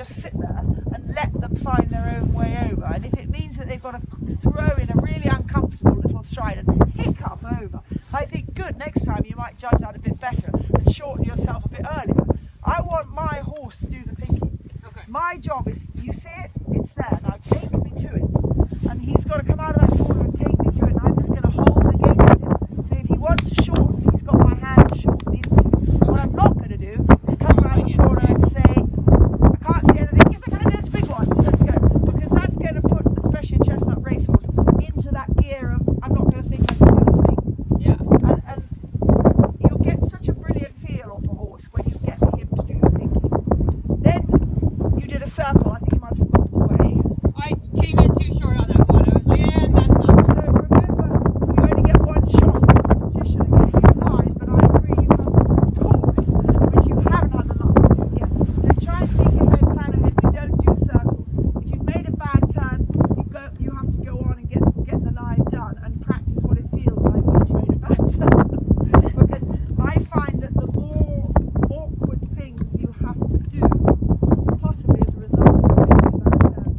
just sit there and let them find their own way over. And if it means that they've got to throw in a really uncomfortable little stride and hiccup over, I think good, next time you might judge that a bit better and shorten yourself a bit earlier. I want my horse to do the thinking. Okay. My job is, you see it, it's there, now take me to it. And he's got to come out of that corner and take me to it, and I'm just going to hold against him. So if he wants to shorten, he's got my hand to shorten into. What I'm not going to do is come around the corner and say, I can't see anything. Yes, I can, there's a big one, let's go. Because that's going to put, especially a chestnut racehorse, into that gear of, I'm not going to think, I'm just going to think. Yeah. And you'll get such a brilliant feel off a horse when you get him to do the thinking. Then you did a circle, I think you might have forgotten the way. I came in too short on that one. I was like, yeah, that's not. So remember, you only get one shot at the competition and getting in line, but I agree you have a course, which you haven't had the luck to do yet. So try and think ahead, plan ahead, we don't do circles. If you've made a bad turn, you have to go on and get the line done and practice what it feels like when you've made a bad turn. Because I find that the more awkward things you have to do, possibly as a result of making a bad turn,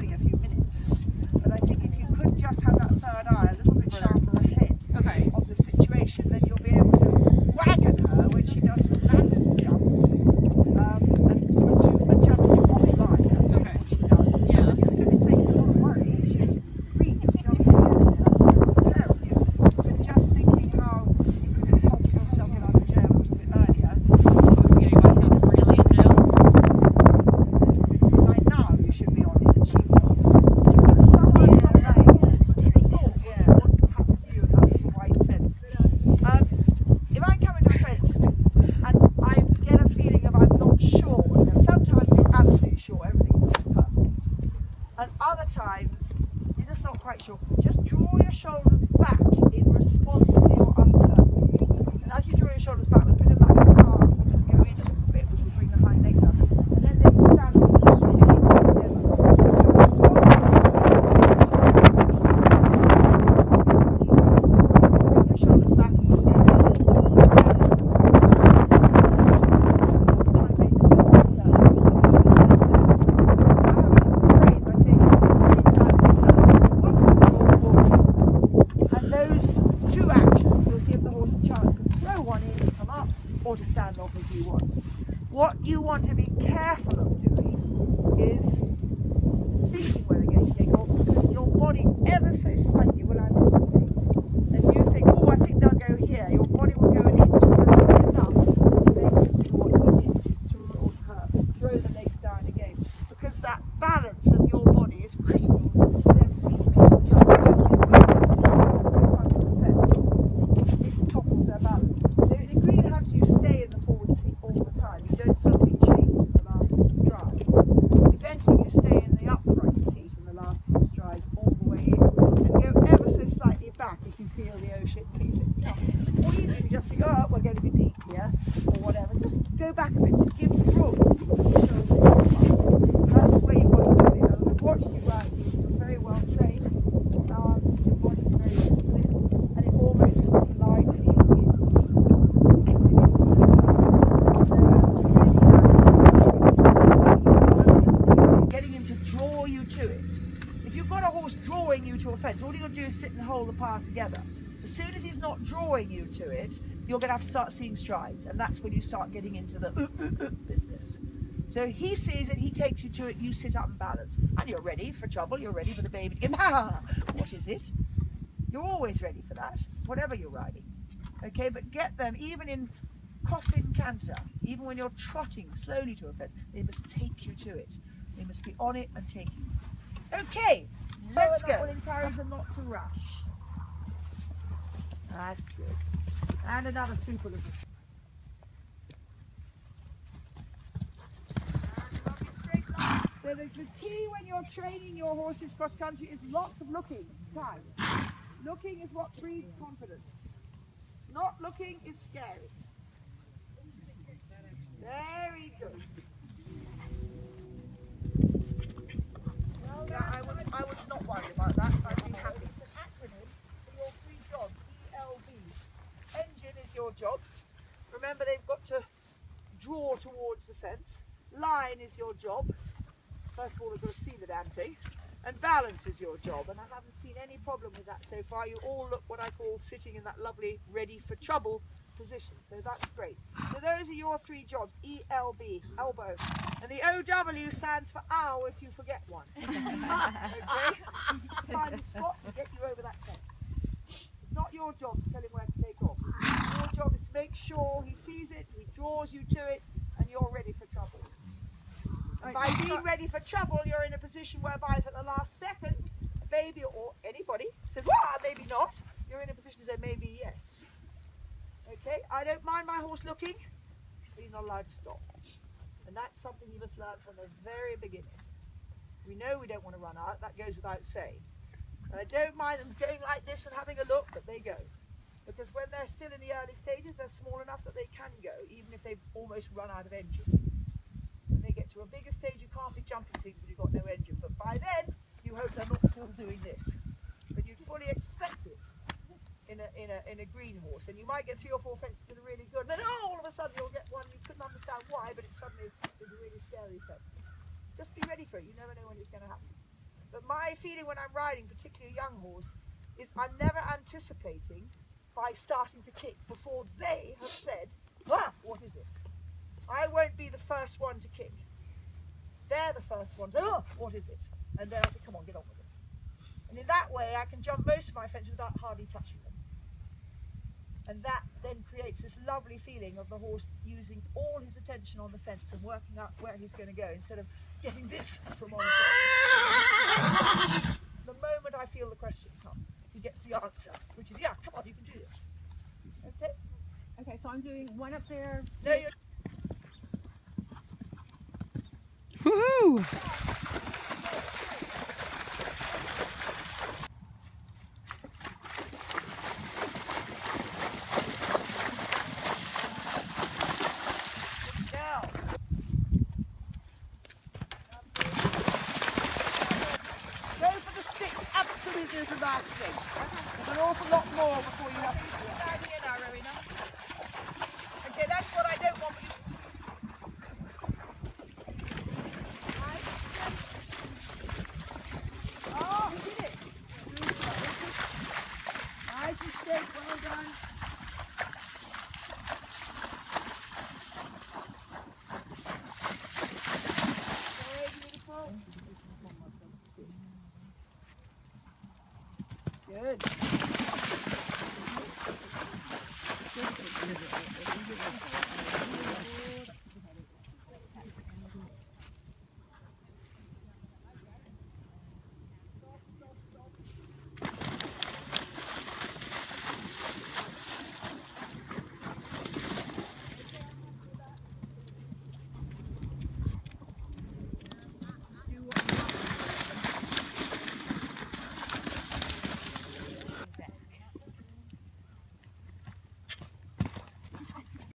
a few minutes, but I think if you could just have that third eye a little bit sharper ahead of the situation, then you'll be able to wagon her when she does some landing jumps and jumps you offline. That's really what she does. Yeah. And for goodness sake, it's not a worry. She's really jumping there of you. But just thinking how you could help yourself get out of jail a little bit earlier. I was getting myself really in jail. It's like now you should be on it, and she was. Someone stop that. Just a thought. Yeah. What could happen to you in that white fence? If I come into a fence and I get a feeling of I'm not sure what's going to, sometimes you're absolutely sure everything is just perfect. And other times you're just not quite sure. Just draw your shoulders back in response to your uncertainty. And as you draw your shoulders back, with a bit of luck, the cards will just go in a little bit, which will bring the hind legs up. And then they can stand on the or to stand off as you want. What you want to be careful of doing is thinking where they're going to take off, because your body ever so slightly will anticipate. As you think, oh, I think they'll go here, your body will go an inch, and that's not enough to make you do what you need, which is to throw the legs down again. Because that balance of your body is critical to them feeling the jump it topples their balance. So in green hands you stay in the forward seat all the time. You don't suddenly change in the last stride. Eventually you stay in the upright seat in the last few strides all the way in, and go ever so slightly back if you feel the oh shit feeling. Or even if you just think, oh, we're going to be deep here, or whatever, just go back a bit to give room for your shoulders to come up. That's the way you want to do it. And I've watched you run, you're very well trained, your body's very disciplined, and it almost is like lively in getting him to draw you to it. If you've got a horse drawing you to a fence, all you've got to do is sit and hold the power together. As soon as he's not drawing you to it, you're going to have to start seeing strides, and that's when you start getting into the business. So he sees it, he takes you to it, you sit up and balance. And you're ready for trouble, you're ready for the baby to go, ha! What is it? You're always ready for that, whatever you're riding. Okay, but get them, even in coffin canter, even when you're trotting slowly to a fence, they must take you to it. They must be on it and take you. Okay, let's go. That will encourage them not to rush. That's good. And another super little. So the key when you're training your horses cross country is lots of looking. Time. Looking is what breeds confidence. Not looking is scary. Very good. Yeah, I would not worry about that. I'd be happy. It's an acronym for your 3 jobs. ELB. Engine is your job. Remember, they've got to draw towards the fence. Line is your job. First of all, they've got to see the damn thing. And balance is your job. And I haven't seen any problem with that so far. You all look what I call sitting in that lovely ready for trouble position. So that's great. So those are your 3 jobs. ELB, elbow. And the OW stands for ow if you forget one. Okay? Find the spot and get you over that fence. It's not your job to tell him where to take off. Your job is to make sure he sees it, he draws you to it, and you're ready for trouble. And by being ready for trouble, you're in a position whereby if at the last second, a baby or anybody says, well, maybe not, you're in a position to say, maybe yes. Okay, I don't mind my horse looking, but he's not allowed to stop. And that's something you must learn from the very beginning. We know we don't want to run out, that goes without saying. And I don't mind them going like this and having a look, but they go. Because when they're still in the early stages, they're small enough that they can go, even if they've almost run out of engine. When they get to a bigger stage, you can't be jumping things when you've got no engine. But by then, you hope they're not still doing this. But you'd fully expect it in a green horse. And you might get 3 or 4 fences that are really good. And then all of a sudden you'll get one you couldn't understand why, but it suddenly is a really scary fence. Just be ready for it. You never know when it's going to happen. But my feeling when I'm riding, particularly a young horse, is I'm never anticipating by starting to kick before they have said, wow, what is it? I won't be the first one to kick. They're the first one to, oh, what is it? And then I say, come on, get on with it. And in that way, I can jump most of my fences without hardly touching them. And that then creates this lovely feeling of the horse using all his attention on the fence and working out where he's going to go instead of getting this from on top. The moment I feel the question come, he gets the answer, which is, yeah, come on, you can do this. Okay? Okay, so I'm doing one up there. No, you're Woohoo! now. Go for the stick absolutely as the last thing. There's an awful lot more before you have to do it. Okay, that's what I don't want. Oh, you did it. Nice and straight, well done. Very beautiful. Good.